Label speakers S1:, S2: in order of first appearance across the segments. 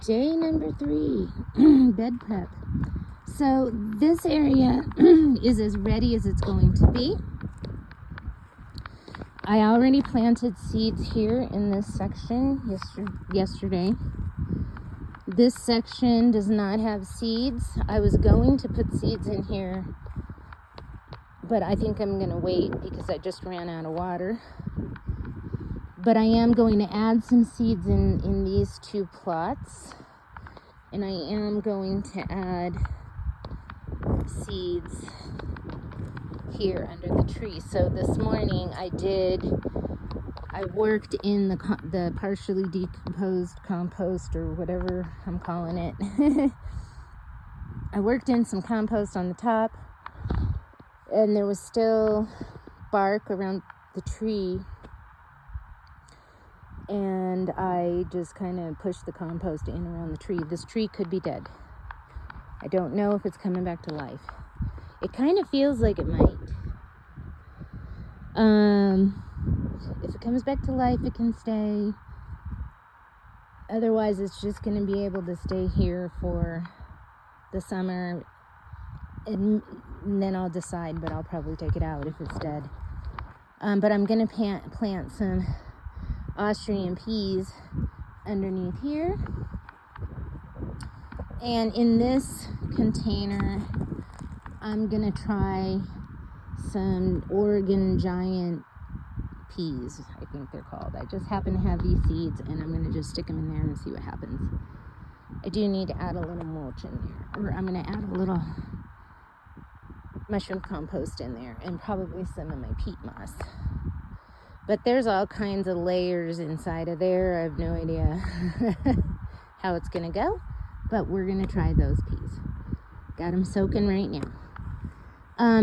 S1: Day number 3, bed prep. So this area is as ready as it's going to be. I already planted seeds here in this section yesterday. This section does not have seeds. I was going to put seeds in here, but I think I'm going to wait because I just ran out of water. But I am going to add some seeds in these 2 plots. And I am going to add seeds here under the tree. So this morning I worked in the partially decomposed compost, or whatever I'm calling it. I worked in some compost on the top, and there was still bark around the tree, and I just kind of pushed the compost in around the tree. This tree could be dead. I don't know if it's coming back to life. It kind of feels like it might. If it comes back to life, it can stay. Otherwise, it's just going to be able to stay here for the summer, and then I'll decide, but I'll probably take it out if it's dead. But I'm going to plant some Austrian peas underneath here. And in this container, I'm going to try some Oregon giant peas, I think they're called. I just happen to have these seeds, and I'm going to just stick them in there and see what happens. I do need to add a little mulch in there, or I'm going to add a little mushroom compost in there, and probably some of my peat moss. But there's all kinds of layers inside of there. I have no idea how it's going to go, but we're going to try those peas. Got them soaking right now.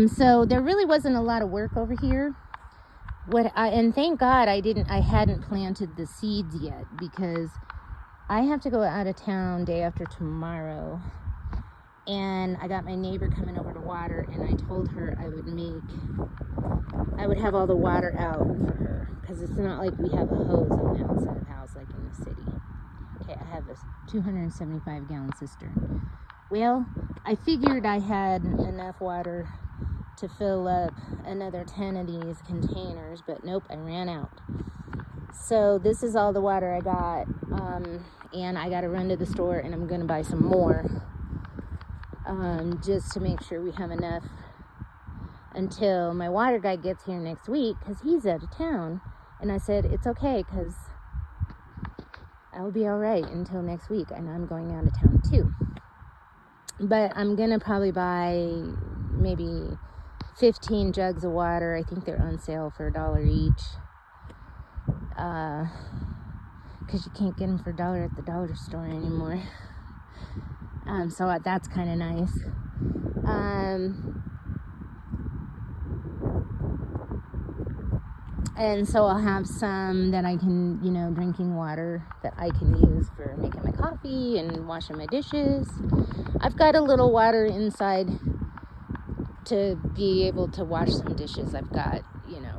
S1: So there really wasn't a lot of work over here. And thank God I hadn't planted the seeds yet, because I have to go out of town day after tomorrow, and I got my neighbor coming over to water, and I told her I would have all the water out for her, because it's not like we have a hose on the outside of the house like in the city. Okay, I have a 275 gallon cistern. Well, I figured I had enough water to fill up another 10 of these containers, but nope, I ran out. So this is all the water I got, and I got to run to the store, and I'm going to buy some more, just to make sure we have enough until my water guy gets here next week, because he's out of town. And I said, it's okay, because I'll be all right until next week, and I'm going out of town too. But I'm going to probably buy maybe 15 jugs of water. I think they're on sale for $1 each. Because you can't get them for $1 at the dollar store anymore. So that's kind of nice. And so I'll have some that I can, drinking water that I can use for making my coffee and washing my dishes. I've got a little water inside to be able to wash some dishes. I've got,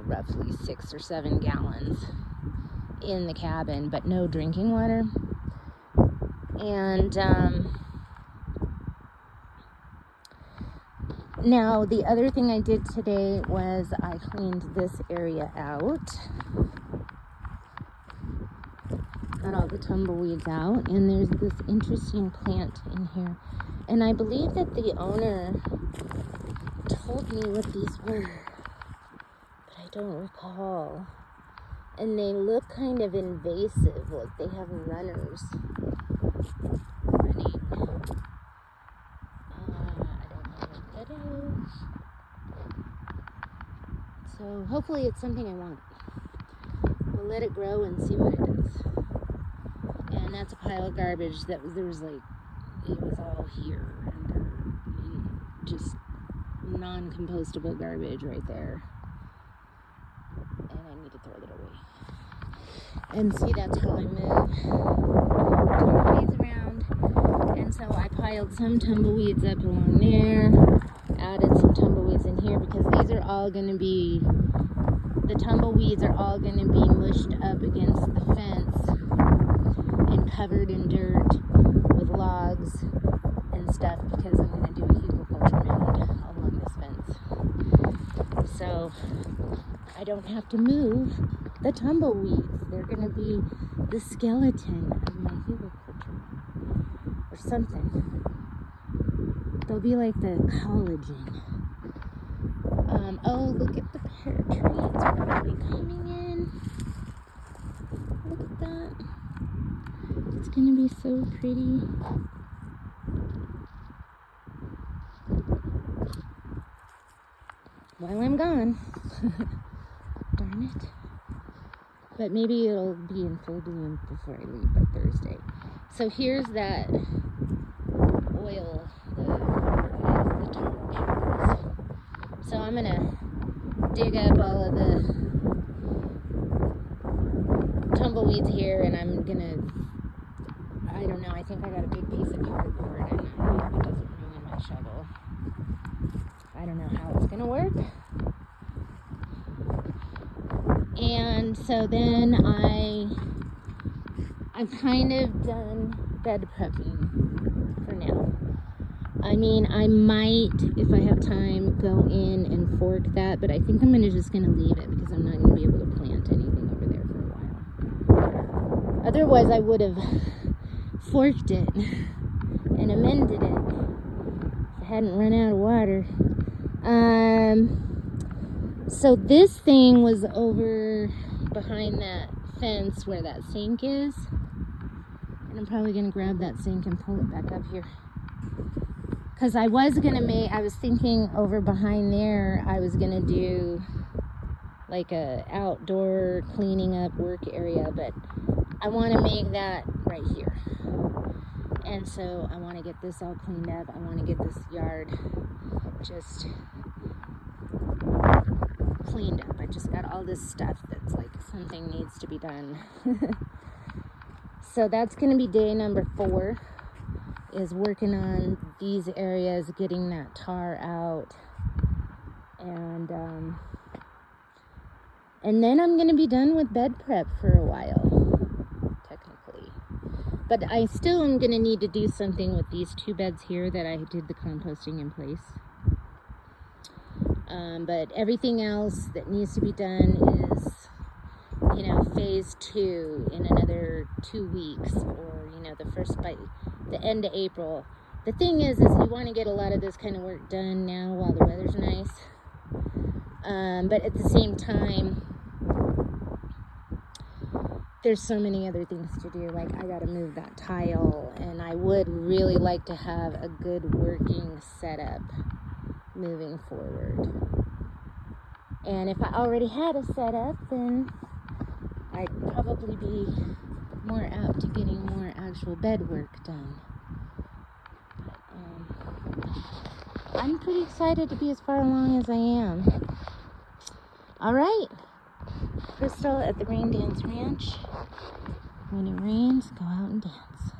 S1: roughly 6 or 7 gallons in the cabin, but no drinking water. And now the other thing I did today was I cleaned this area out. Got all the tumbleweeds out, and there's this interesting plant in here. And I believe that the owner told me what these were, but I don't recall. And they look kind of invasive, like they have runners running. I don't know what that is. So hopefully it's something I want. We'll let it grow and see what it does. And that's a pile of garbage it was all here under just non-compostable garbage right there. And I need to throw that away. And see, that's how I move tumbleweeds around. And so I piled some tumbleweeds up along there, added some tumbleweeds in here, because the tumbleweeds are all going to be mushed up against the fence and covered in dirt logs and stuff because I'm going to do a hugelkultur mound along this fence. So I don't have to move the tumbleweeds. They're going to be the skeleton of my hugelkultur or something. They'll be like the collagen. Oh, look at the pear trees probably coming in. Look at that. It's going to be so pretty. While I'm gone. Darn it. But maybe it'll be in full bloom before I leave by Thursday. So here's that oil, the tar trees. So I'm gonna dig up all of the tumbleweeds here, and I'm gonna, I don't know, I think I got a big piece of cardboard and I hope it doesn't ruin my shovel. I don't know how it's gonna work. And so then I'm kind of done bed prepping for now. I mean, I might, if I have time, go in and fork that, but I think I'm just going to leave it because I'm not going to be able to plant anything over there for a while. Otherwise, I would have forked it and amended it if I hadn't run out of water. So this thing was over behind that fence where that sink is. And I'm probably going to grab that sink and pull it back up here. Because I was thinking over behind there, I was going to do like a outdoor cleaning up work area, but I want to make that right here. And so I want to get this all cleaned up. I want to get this yard just cleaned up. I just got all this stuff that's like something needs to be done. So that's going to be day number 4. Is working on these areas, getting that tar out, and then I'm gonna be done with bed prep for a while, technically. But I still am gonna need to do something with these 2 beds here that I did the composting in place. But everything else that needs to be done is, phase 2 in another 2 weeks, or the first by the end of April. The thing is you want to get a lot of this kind of work done now while the weather's nice. But at the same time, there's so many other things to do. Like I got to move that tile, and I would really like to have a good working setup moving forward. And if I already had a setup, then I'd probably be more apt to getting more actual bed work done. But, I'm pretty excited to be as far along as I am. All right, Crystal at the Rain Dance Ranch. When it rains, go out and dance.